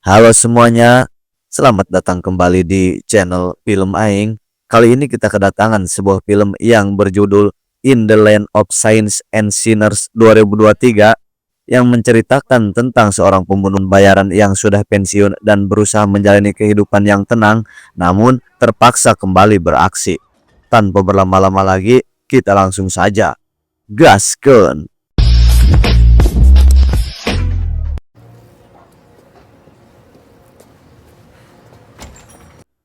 Halo semuanya, selamat datang kembali di channel Film Aing. Kali ini kita kedatangan sebuah film yang berjudul In the Land of Saints and Sinners 2023 yang menceritakan tentang seorang pembunuh bayaran yang sudah pensiun dan berusaha menjalani kehidupan yang tenang, namun terpaksa kembali beraksi. Tanpa berlama-lama lagi, kita langsung saja gaskeun.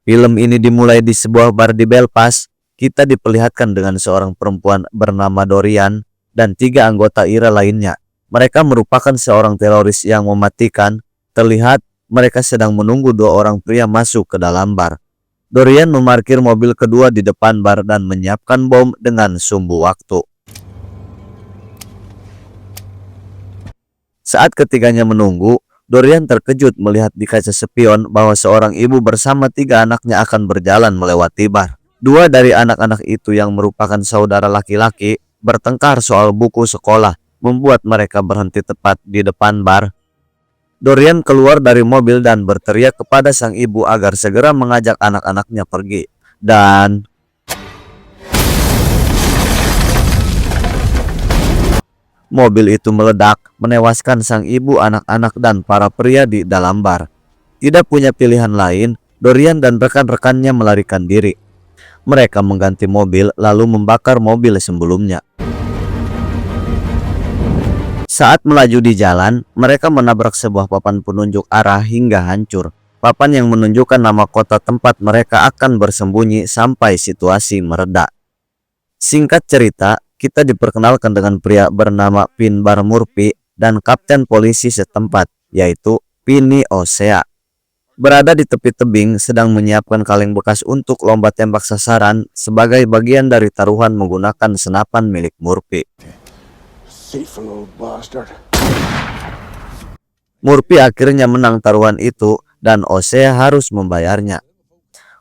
Film ini dimulai di sebuah bar di Belfast. Kita diperlihatkan dengan seorang perempuan bernama Dorian dan 3 anggota IRA lainnya. Mereka merupakan seorang teroris yang mematikan. Terlihat mereka sedang menunggu 2 orang pria masuk ke dalam bar. Dorian memarkir mobil kedua di depan bar dan menyiapkan bom dengan sumbu waktu. Saat ketiganya menunggu, Dorian terkejut melihat di kaca spion bahwa seorang ibu bersama 3 anaknya akan berjalan melewati bar. 2 dari anak-anak itu yang merupakan saudara laki-laki bertengkar soal buku sekolah, membuat mereka berhenti tepat di depan bar. Dorian keluar dari mobil dan berteriak kepada sang ibu agar segera mengajak anak-anaknya pergi. Dan mobil itu meledak, menewaskan sang ibu, anak-anak, dan para pria di dalam bar. Tidak punya pilihan lain, Dorian dan rekan-rekannya melarikan diri. Mereka mengganti mobil lalu membakar mobil sebelumnya. Saat melaju di jalan, mereka menabrak sebuah papan penunjuk arah hingga hancur. Papan yang menunjukkan nama kota tempat mereka akan bersembunyi sampai situasi mereda. Singkat cerita, kita diperkenalkan dengan pria bernama Finbar Murphy dan kapten polisi setempat, yaitu Pini Osea. Berada di tepi tebing sedang menyiapkan kaleng bekas untuk lomba tembak sasaran sebagai bagian dari taruhan menggunakan senapan milik Murphy. Murphy akhirnya menang taruhan itu dan Osea harus membayarnya.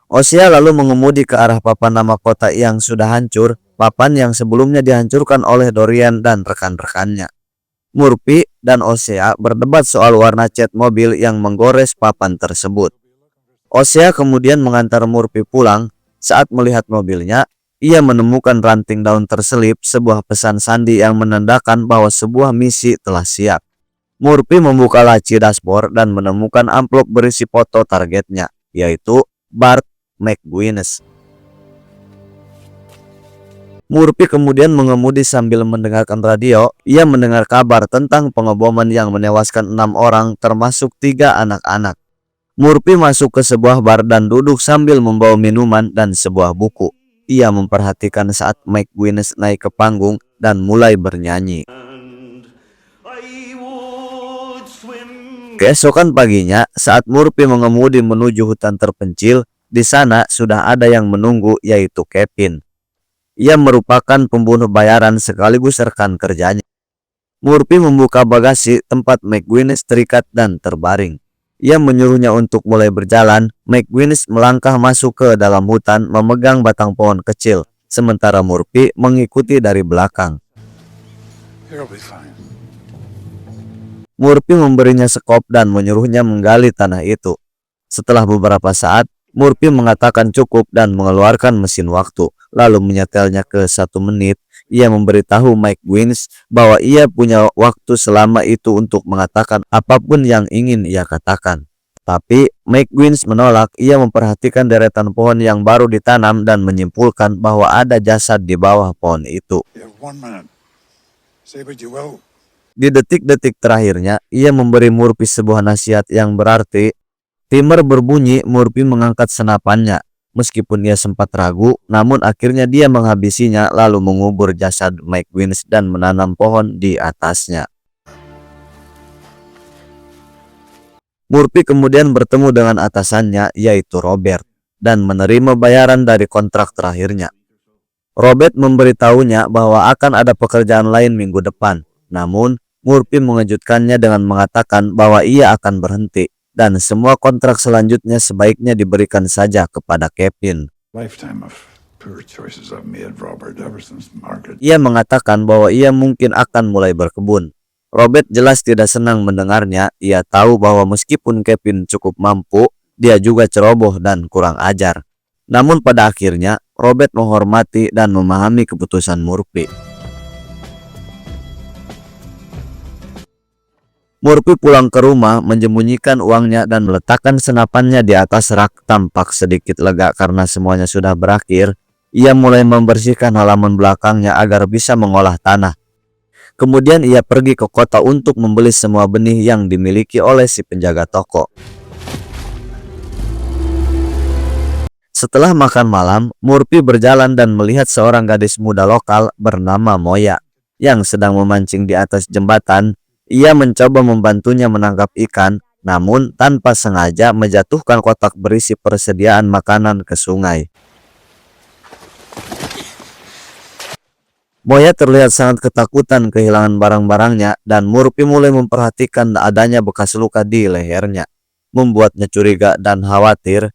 Osea lalu mengemudi ke arah papan nama kota yang sudah hancur, papan yang sebelumnya dihancurkan oleh Dorian dan rekan-rekannya. Murphy dan Osea berdebat soal warna cat mobil yang menggores papan tersebut. Osea kemudian mengantar Murphy pulang. Saat melihat mobilnya, ia menemukan ranting daun terselip, sebuah pesan sandi yang menandakan bahwa sebuah misi telah siap. Murphy membuka laci dashboard dan menemukan amplop berisi foto targetnya, yaitu Bart McGuinness. Murphy kemudian mengemudi sambil mendengarkan radio. Ia mendengar kabar tentang pengeboman yang menewaskan 6 orang termasuk 3 anak-anak. Murphy masuk ke sebuah bar dan duduk sambil membawa minuman dan sebuah buku. Ia memperhatikan saat McGuinness naik ke panggung dan mulai bernyanyi. Keesokan paginya, saat Murphy mengemudi menuju hutan terpencil, di sana sudah ada yang menunggu, yaitu Kevin. Ia merupakan pembunuh bayaran sekaligus rekan kerjanya. Murphy membuka bagasi tempat McGuinness terikat dan terbaring. Ia menyuruhnya untuk mulai berjalan. McGuinness melangkah masuk ke dalam hutan memegang batang pohon kecil, sementara Murphy mengikuti dari belakang. Murphy memberinya sekop dan menyuruhnya menggali tanah itu. Setelah beberapa saat, Murphy mengatakan cukup dan mengeluarkan mesin waktu, lalu menyetelnya ke 1 menit. Ia memberitahu McGuinness bahwa ia punya waktu selama itu untuk mengatakan apapun yang ingin ia katakan. Tapi McGuinness menolak. Ia memperhatikan deretan pohon yang baru ditanam dan menyimpulkan bahwa ada jasad di bawah pohon itu. Di detik-detik terakhirnya, ia memberi Murphy sebuah nasihat yang berarti. Timer berbunyi, Murphy mengangkat senapannya. Meskipun ia sempat ragu, namun akhirnya dia menghabisinya lalu mengubur jasad McGuinness dan menanam pohon di atasnya. Murphy kemudian bertemu dengan atasannya, yaitu Robert, dan menerima bayaran dari kontrak terakhirnya. Robert memberitahunya bahwa akan ada pekerjaan lain minggu depan. Namun, Murphy mengejutkannya dengan mengatakan bahwa ia akan berhenti dan semua kontrak selanjutnya sebaiknya diberikan saja kepada Kevin. Ia mengatakan bahwa ia mungkin akan mulai berkebun. Robert jelas tidak senang mendengarnya. Ia tahu bahwa meskipun Kevin cukup mampu, dia juga ceroboh dan kurang ajar. Namun pada akhirnya, Robert menghormati dan memahami keputusan Murphy. Murphy pulang ke rumah, menyembunyikan uangnya dan meletakkan senapannya di atas rak. Tampak sedikit lega karena semuanya sudah berakhir. Ia mulai membersihkan halaman belakangnya agar bisa mengolah tanah. Kemudian ia pergi ke kota untuk membeli semua benih yang dimiliki oleh si penjaga toko. Setelah makan malam, Murphy berjalan dan melihat seorang gadis muda lokal bernama Moya yang sedang memancing di atas jembatan. Ia mencoba membantunya menangkap ikan, namun tanpa sengaja menjatuhkan kotak berisi persediaan makanan ke sungai. Moya terlihat sangat ketakutan kehilangan barang-barangnya dan Murphy mulai memperhatikan adanya bekas luka di lehernya, membuatnya curiga dan khawatir.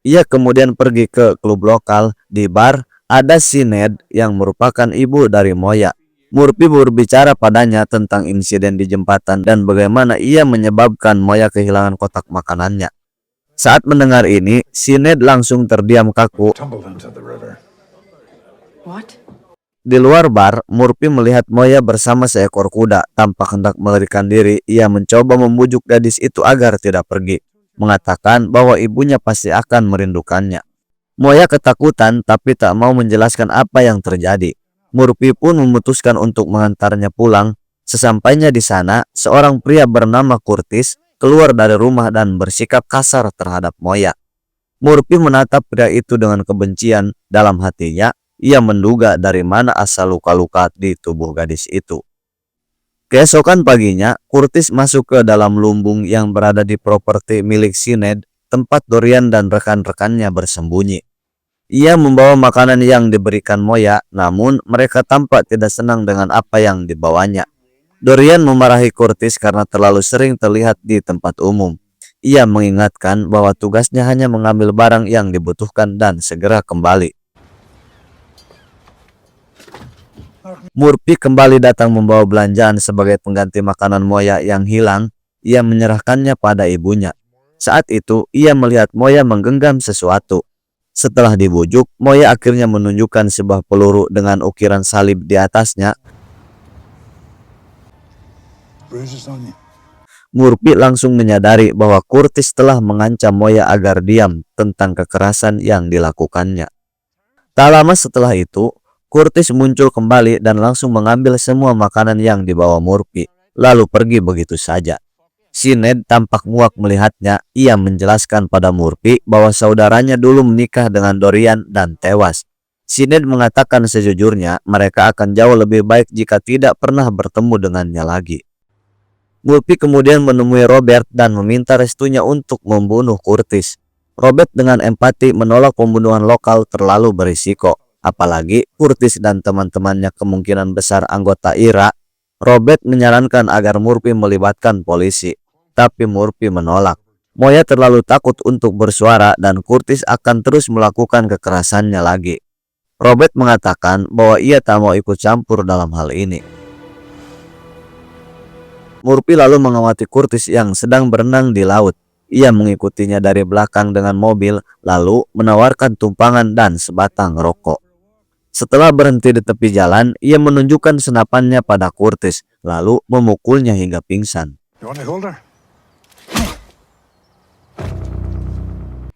Ia kemudian pergi ke klub lokal. Di bar, ada si Ned yang merupakan ibu dari Moya. Murphy berbicara padanya tentang insiden di jembatan dan bagaimana ia menyebabkan Moya kehilangan kotak makanannya. Saat mendengar ini, si Ned langsung terdiam kaku. Di luar bar, Murphy melihat Moya bersama seekor kuda. Tanpa hendak melarikan diri, ia mencoba membujuk gadis itu agar tidak pergi, mengatakan bahwa ibunya pasti akan merindukannya. Moya ketakutan tapi tak mau menjelaskan apa yang terjadi. Murphy pun memutuskan untuk mengantarnya pulang. Sesampainya di sana, seorang pria bernama Curtis keluar dari rumah dan bersikap kasar terhadap Moya. Murphy menatap pria itu dengan kebencian. Dalam hatinya, ia menduga dari mana asal luka-luka di tubuh gadis itu. Keesokan paginya, Curtis masuk ke dalam lumbung yang berada di properti milik si Ned, tempat Dorian dan rekan-rekannya bersembunyi. Ia membawa makanan yang diberikan Moya, namun mereka tampak tidak senang dengan apa yang dibawanya. Dorian memarahi Curtis karena terlalu sering terlihat di tempat umum. Ia mengingatkan bahwa tugasnya hanya mengambil barang yang dibutuhkan dan segera kembali. Murphy kembali datang membawa belanjaan sebagai pengganti makanan Moya yang hilang. Ia menyerahkannya pada ibunya. Saat itu, ia melihat Moya menggenggam sesuatu. Setelah dibujuk, Moya akhirnya menunjukkan sebuah peluru dengan ukiran salib di atasnya. Murphy langsung menyadari bahwa Curtis telah mengancam Moya agar diam tentang kekerasan yang dilakukannya. Tak lama setelah itu, Curtis muncul kembali dan langsung mengambil semua makanan yang dibawa Murphy, lalu pergi begitu saja. Si Ned tampak muak melihatnya. Ia menjelaskan pada Murphy bahwa saudaranya dulu menikah dengan Dorian dan tewas. Si Ned mengatakan sejujurnya mereka akan jauh lebih baik jika tidak pernah bertemu dengannya lagi. Murphy kemudian menemui Robert dan meminta restunya untuk membunuh Curtis. Robert dengan empati menolak pembunuhan lokal terlalu berisiko. Apalagi Curtis dan teman-temannya kemungkinan besar anggota IRA. Robert menyarankan agar Murphy melibatkan polisi, tapi Murphy menolak. Moya terlalu takut untuk bersuara dan Curtis akan terus melakukan kekerasannya lagi. Robert mengatakan bahwa ia tak mau ikut campur dalam hal ini. Murphy lalu mengamati Curtis yang sedang berenang di laut. Ia mengikutinya dari belakang dengan mobil, lalu menawarkan tumpangan dan sebatang rokok. Setelah berhenti di tepi jalan, ia menunjukkan senapannya pada Curtis, lalu memukulnya hingga pingsan.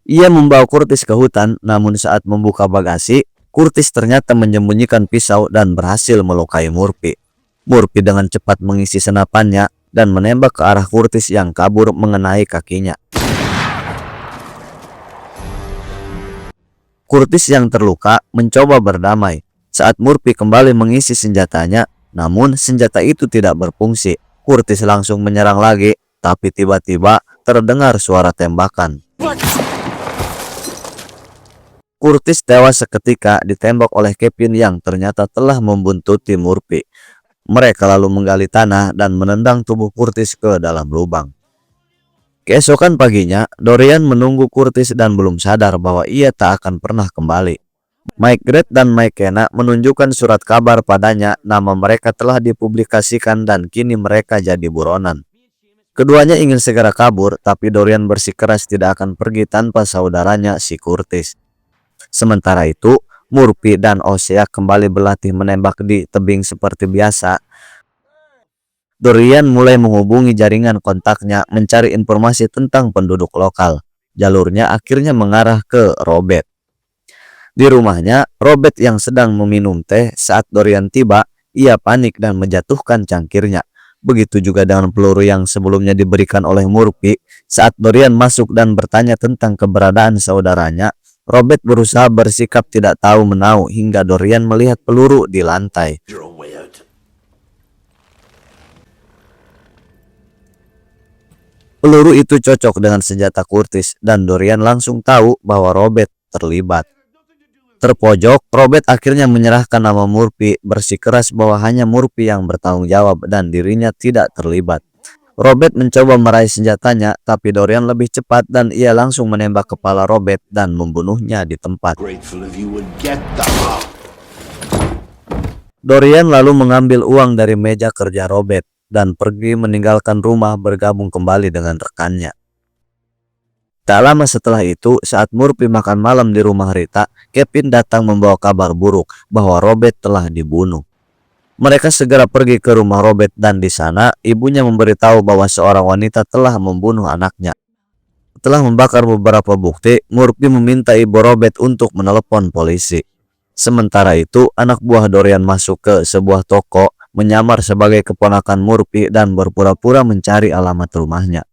Ia membawa Curtis ke hutan, namun saat membuka bagasi, Curtis ternyata menyembunyikan pisau dan berhasil melukai Murphy. Murphy dengan cepat mengisi senapannya dan menembak ke arah Curtis yang kabur mengenai kakinya. Curtis yang terluka mencoba berdamai. Saat Murphy kembali mengisi senjatanya, namun senjata itu tidak berfungsi. Curtis langsung menyerang lagi, tapi tiba-tiba terdengar suara tembakan. Curtis tewas seketika ditembak oleh Kevin yang ternyata telah membuntuti Murphy. Mereka lalu menggali tanah dan menendang tubuh Curtis ke dalam lubang. Keesokan paginya, Dorian menunggu Curtis dan belum sadar bahwa ia tak akan pernah kembali. Mike Grant dan Mike Kenna menunjukkan surat kabar padanya. Nama mereka telah dipublikasikan dan kini mereka jadi buronan. Keduanya ingin segera kabur, tapi Dorian bersikeras tidak akan pergi tanpa saudaranya si Curtis. Sementara itu, Murphy dan Osea kembali berlatih menembak di tebing seperti biasa. Dorian mulai menghubungi jaringan kontaknya mencari informasi tentang penduduk lokal. Jalurnya akhirnya mengarah ke Robert. Di rumahnya, Robert yang sedang meminum teh saat Dorian tiba, ia panik dan menjatuhkan cangkirnya. Begitu juga dengan peluru yang sebelumnya diberikan oleh Murphy. Saat Dorian masuk dan bertanya tentang keberadaan saudaranya, Robert berusaha bersikap tidak tahu menahu hingga Dorian melihat peluru di lantai. Peluru itu cocok dengan senjata Curtis dan Dorian langsung tahu bahwa Robert terlibat. Terpojok, Robert akhirnya menyerahkan nama Murphy, bersikeras bahwa hanya Murphy yang bertanggung jawab dan dirinya tidak terlibat. Robert mencoba meraih senjatanya, tapi Dorian lebih cepat dan ia langsung menembak kepala Robert dan membunuhnya di tempat. Dorian lalu mengambil uang dari meja kerja Robert dan pergi meninggalkan rumah bergabung kembali dengan rekannya. Tak lama setelah itu, saat Murphy makan malam di rumah Rita, Kevin datang membawa kabar buruk bahwa Robert telah dibunuh. Mereka segera pergi ke rumah Robert dan di sana ibunya memberitahu bahwa seorang wanita telah membunuh anaknya. Setelah membakar beberapa bukti, Murphy meminta ibu Robert untuk menelepon polisi. Sementara itu, anak buah Dorian masuk ke sebuah toko, menyamar sebagai keponakan Murphy dan berpura-pura mencari alamat rumahnya.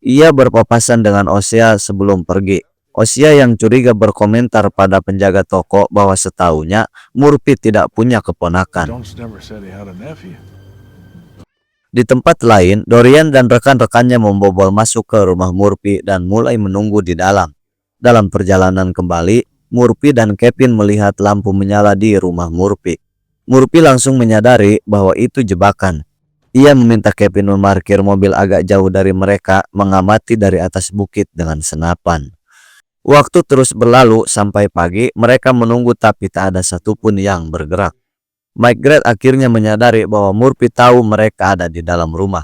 Ia berpapasan dengan Osea sebelum pergi. Osea yang curiga berkomentar pada penjaga toko bahwa setahunya Murphy tidak punya keponakan. Di tempat lain, Dorian dan rekan-rekannya membobol masuk ke rumah Murphy dan mulai menunggu di dalam. Dalam perjalanan kembali, Murphy dan Kevin melihat lampu menyala di rumah Murphy. Murphy langsung menyadari bahwa itu jebakan. Ia meminta Kevin memarkir mobil agak jauh dari mereka, mengamati dari atas bukit dengan senapan. Waktu terus berlalu sampai pagi, mereka menunggu tapi tak ada satupun yang bergerak. Mike Grant akhirnya menyadari bahwa Murphy tahu mereka ada di dalam rumah.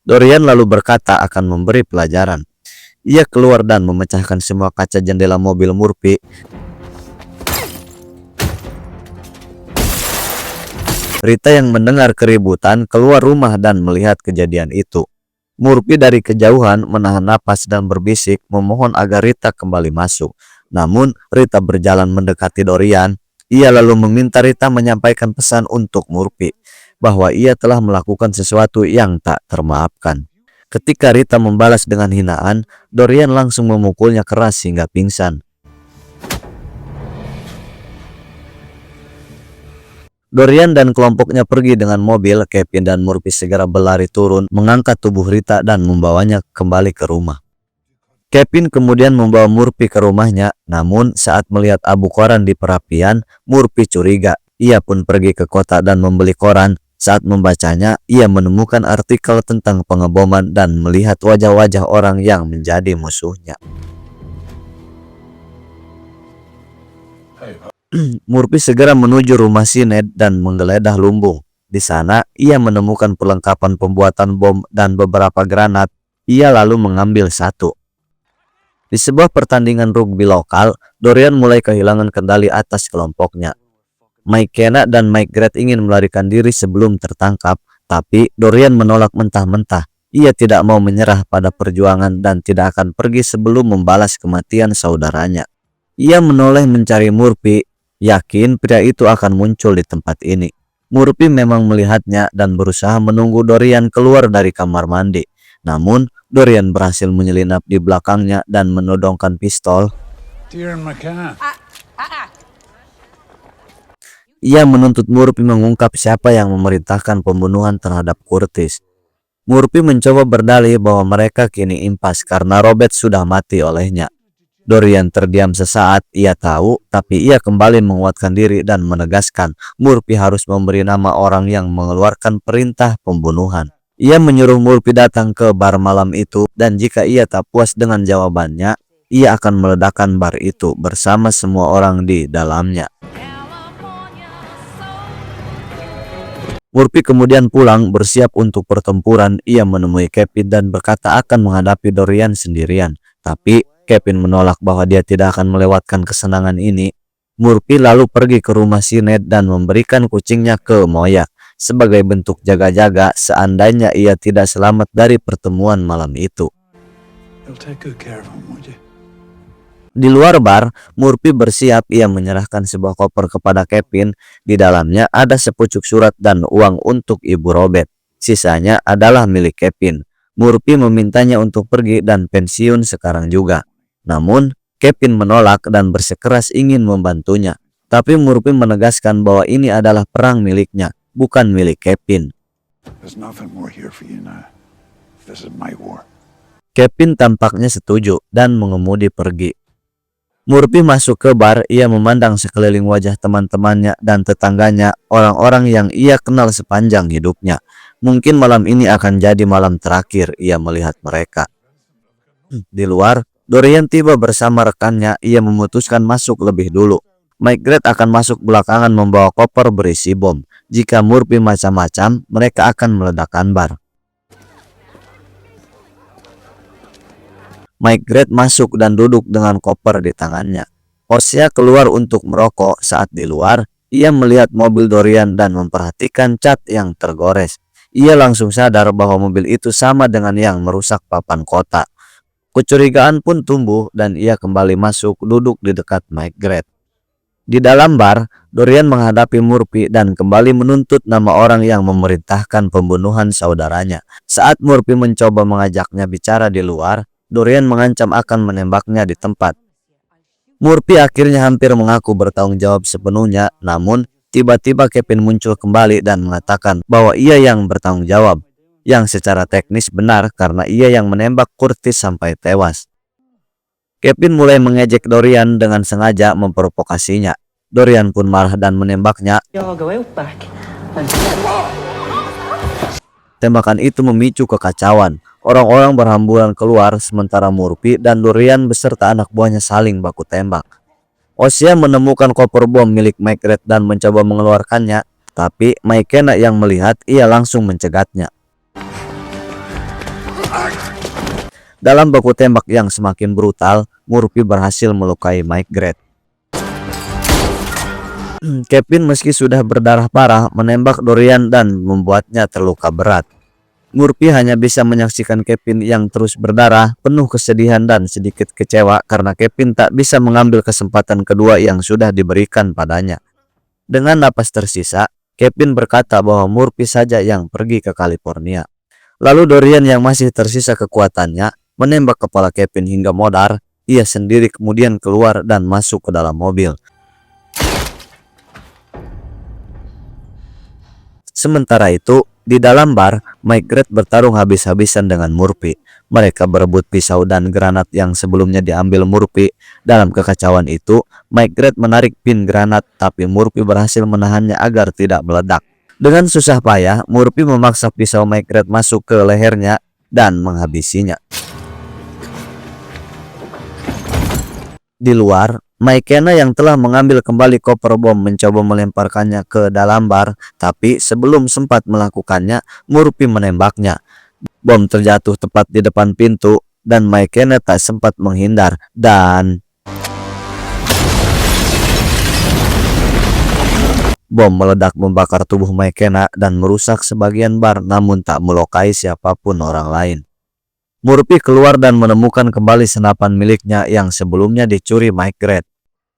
Dorian lalu berkata akan memberi pelajaran. Ia keluar dan memecahkan semua kaca jendela mobil Murphy. Rita yang mendengar keributan keluar rumah dan melihat kejadian itu. Murphy dari kejauhan menahan napas dan berbisik memohon agar Rita kembali masuk. Namun Rita berjalan mendekati Dorian. Ia lalu meminta Rita menyampaikan pesan untuk Murphy bahwa ia telah melakukan sesuatu yang tak termaafkan. Ketika Rita membalas dengan hinaan, Dorian langsung memukulnya keras hingga pingsan. Dorian dan kelompoknya pergi dengan mobil. Kevin dan Murphy segera berlari turun, mengangkat tubuh Rita dan membawanya kembali ke rumah. Kevin kemudian membawa Murphy ke rumahnya, namun saat melihat abu koran di perapian, Murphy curiga. Ia pun pergi ke kota dan membeli koran. Saat membacanya, ia menemukan artikel tentang pengeboman dan melihat wajah-wajah orang yang menjadi musuhnya. Murphy segera menuju rumah si Ned dan menggeledah lumbung. Di sana, ia menemukan perlengkapan pembuatan bom dan beberapa granat. Ia lalu mengambil satu. Di sebuah pertandingan rugby lokal, Dorian mulai kehilangan kendali atas kelompoknya. Mike Kenna dan Mike Grant ingin melarikan diri sebelum tertangkap, tapi Dorian menolak mentah-mentah. Ia tidak mau menyerah pada perjuangan dan tidak akan pergi sebelum membalas kematian saudaranya. Ia menoleh mencari Murphy, yakin pria itu akan muncul di tempat ini. Murphy memang melihatnya dan berusaha menunggu Dorian keluar dari kamar mandi. Namun, Dorian berhasil menyelinap di belakangnya dan menodongkan pistol. Ia menuntut Murphy mengungkap siapa yang memerintahkan pembunuhan terhadap Curtis. Murphy mencoba berdalih bahwa mereka kini impas karena Robert sudah mati olehnya. Dorian terdiam sesaat. Ia tahu, tapi ia kembali menguatkan diri dan menegaskan Murphy harus memberi nama orang yang mengeluarkan perintah pembunuhan. Ia menyuruh Murphy datang ke bar malam itu dan jika ia tak puas dengan jawabannya, ia akan meledakkan bar itu bersama semua orang di dalamnya. Murphy kemudian pulang bersiap untuk pertempuran. Ia menemui Kevin dan berkata akan menghadapi Dorian sendirian. Tapi Kevin menolak bahwa dia tidak akan melewatkan kesenangan ini. Murphy lalu pergi ke rumah si Ned dan memberikan kucingnya ke Moya sebagai bentuk jaga-jaga seandainya ia tidak selamat dari pertemuan malam itu. Di luar bar, Murphy bersiap. Ia menyerahkan sebuah koper kepada Kevin. Di dalamnya ada sepucuk surat dan uang untuk Ibu Robert. Sisanya adalah milik Kevin. Murphy memintanya untuk pergi dan pensiun sekarang juga. Namun, Kevin menolak dan bersikeras ingin membantunya. Tapi Murphy menegaskan bahwa ini adalah perang miliknya, bukan milik Kevin. Kevin tampaknya setuju dan mengemudi pergi. Murphy masuk ke bar. Ia memandang sekeliling wajah teman-temannya dan tetangganya, orang-orang yang ia kenal sepanjang hidupnya. Mungkin malam ini akan jadi malam terakhir ia melihat mereka. Di luar, Dorian tiba bersama rekannya. Ia memutuskan masuk lebih dulu. Maigret akan masuk belakangan membawa koper berisi bom. Jika Murphy macam-macam, mereka akan meledakkan bar. Maigret masuk dan duduk dengan koper di tangannya. Osea keluar untuk merokok. Saat di luar, ia melihat mobil Dorian dan memperhatikan cat yang tergores. Ia langsung sadar bahwa mobil itu sama dengan yang merusak papan kota. Kecurigaan pun tumbuh dan ia kembali masuk duduk di dekat Maigret. Di dalam bar, Dorian menghadapi Murphy dan kembali menuntut nama orang yang memerintahkan pembunuhan saudaranya. Saat Murphy mencoba mengajaknya bicara di luar, Dorian mengancam akan menembaknya di tempat. Murphy akhirnya hampir mengaku bertanggung jawab sepenuhnya, namun tiba-tiba Kevin muncul kembali dan mengatakan bahwa ia yang bertanggung jawab, yang secara teknis benar karena ia yang menembak Curtis sampai tewas. Kevin mulai mengejek Dorian dengan sengaja memprovokasinya. Dorian pun marah dan menembaknya. Tembakan itu memicu kekacauan. Orang-orang berhamburan keluar sementara Murphy dan Dorian beserta anak buahnya saling baku tembak. Osea menemukan koper bom milik Maigret dan mencoba mengeluarkannya, tapi McKenna yang melihat, ia langsung mencegatnya. Dalam baku tembak yang semakin brutal, Murphy berhasil melukai Maigret. Kevin meski sudah berdarah parah menembak Dorian dan membuatnya terluka berat. Murphy hanya bisa menyaksikan Kevin yang terus berdarah, penuh kesedihan dan sedikit kecewa karena Kevin tak bisa mengambil kesempatan kedua yang sudah diberikan padanya. Dengan napas tersisa, Kevin berkata bahwa Murphy saja yang pergi ke California. Lalu Dorian yang masih tersisa kekuatannya menembak kepala Kevin hingga modar. Ia sendiri kemudian keluar dan masuk ke dalam mobil. Sementara itu, di dalam bar, Maigret bertarung habis-habisan dengan Murphy. Mereka berebut pisau dan granat yang sebelumnya diambil Murphy. Dalam kekacauan itu, Maigret menarik pin granat, tapi Murphy berhasil menahannya agar tidak meledak. Dengan susah payah, Murphy memaksa pisau Maigret masuk ke lehernya dan menghabisinya. Di luar, McKenna yang telah mengambil kembali koper bom mencoba melemparkannya ke dalam bar, tapi sebelum sempat melakukannya, Murphy menembaknya. Bom terjatuh tepat di depan pintu dan McKenna tak sempat menghindar dan bom meledak membakar tubuh McKenna dan merusak sebagian bar, namun tak melukai siapapun orang lain. Murphy keluar dan menemukan kembali senapan miliknya yang sebelumnya dicuri Maigret.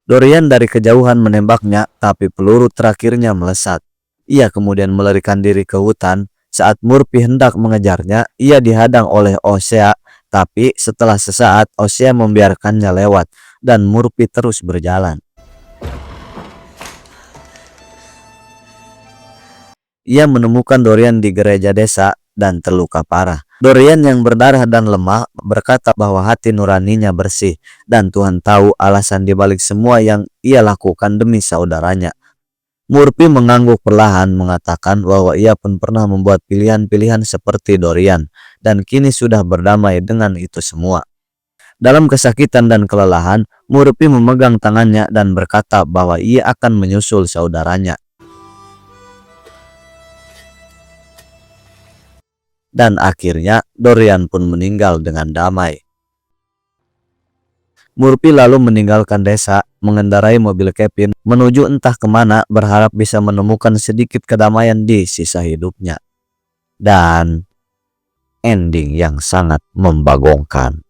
Dorian dari kejauhan menembaknya, tapi peluru terakhirnya melesat. Ia kemudian melarikan diri ke hutan. Saat Murphy hendak mengejarnya, ia dihadang oleh Osea, tapi setelah sesaat Osea membiarkannya lewat dan Murphy terus berjalan. Ia menemukan Dorian di gereja desa dan terluka parah. Dorian yang berdarah dan lemah berkata bahwa hati nuraninya bersih dan Tuhan tahu alasan dibalik semua yang ia lakukan demi saudaranya. Murphy mengangguk perlahan mengatakan bahwa ia pun pernah membuat pilihan-pilihan seperti Dorian dan kini sudah berdamai dengan itu semua. Dalam kesakitan dan kelelahan, Murphy memegang tangannya dan berkata bahwa ia akan menyusul saudaranya. dan akhirnya Dorian pun meninggal dengan damai. Murphy lalu meninggalkan desa, mengendarai mobil Kevin menuju entah kemana, berharap bisa menemukan sedikit kedamaian di sisa hidupnya. Dan ending yang sangat membagongkan.